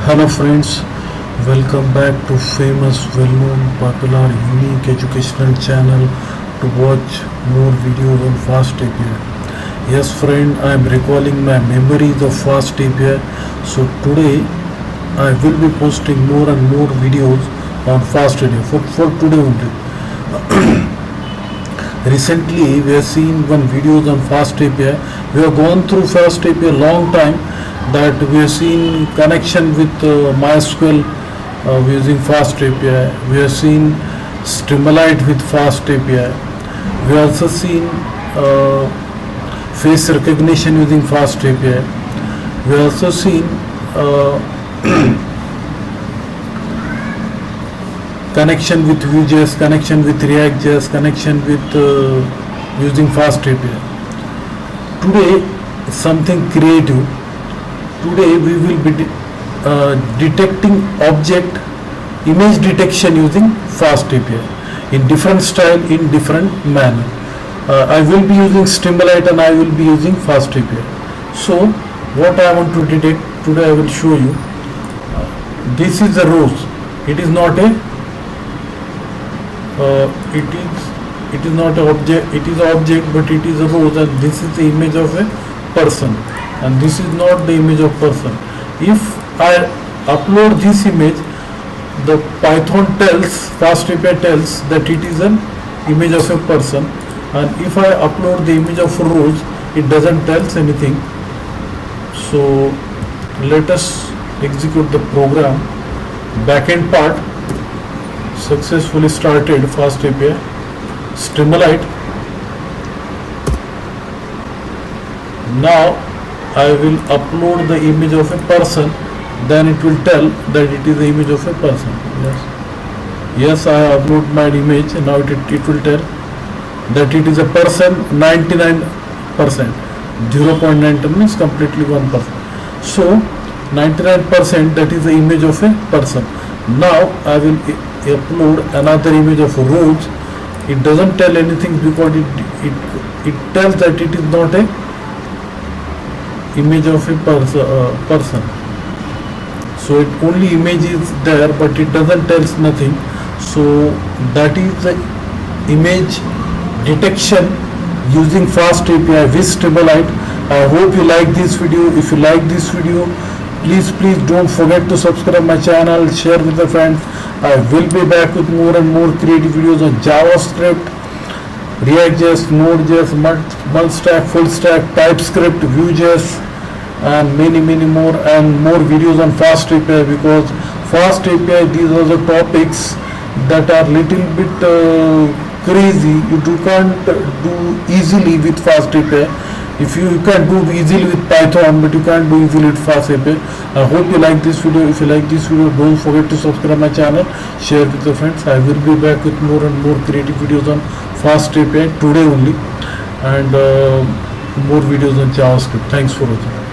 Hello friends, welcome back to famous, well-known, popular, unique educational channel to watch more videos on FastAPI. Yes friend, I am recalling my memories of FastAPI. So today I will be posting more and more videos on FastAPI for today only. Recently we have seen one videos on FastAPI. We have gone through FastAPI a long time, that we have seen connection with MySQL using FastAPI. We have seen Streamlit with FastAPI. We have also seen face recognition using FastAPI. We have also seen connection with Vue.js, connection with React.js, connection with using FastAPI. Today something creative. Today we will be detecting object image detection using FastAPI in different style, in different manner. I will be using Streamlit and I will be using FastAPI. So what I want to detect today, I will show you. This is the rows. It is not a it is not an object. It is an object, but it is a rows, and this is the image of a person, and this is not the image of person. If I upload this image, the Python tells, FastAPI tells that it is an image of a person, and if I upload the image of rows, it doesn't tell anything. So let us execute the program. Backend part successfully started. FastAPI, Streamlit. Now I will upload the image of a person, then it will tell that it is the image of a person. Yes, I upload my image, and now it will tell that it is a person. 99%, 0.9 means completely 1%. So 99%, that is the image of a person. Now I will upload another image of rows. It doesn't tell anything because it tells that it is not a image of a person. So it only image is there, but it doesn't tell nothing. So that is the image detection using FastAPI with Streamlit. I hope you like this video. If you like this video, please don't forget to subscribe my channel, share with your friends. I will be back with more and more creative videos on JavaScript, React.js, Node.js, multi-stack, full stack, TypeScript, Vue.js, and many more, and more videos on FastAPI, because FastAPI, these are the topics that are little bit crazy. You can't do easily with FastAPI. If you can do easily with Python, but you can't do easily with FastAPI. I hope you like this video. If you like this video, don't forget to subscribe my channel, share with your friends. I will be back with more and more creative videos on FastAPI today only, and more videos on JavaScript. Thanks for watching.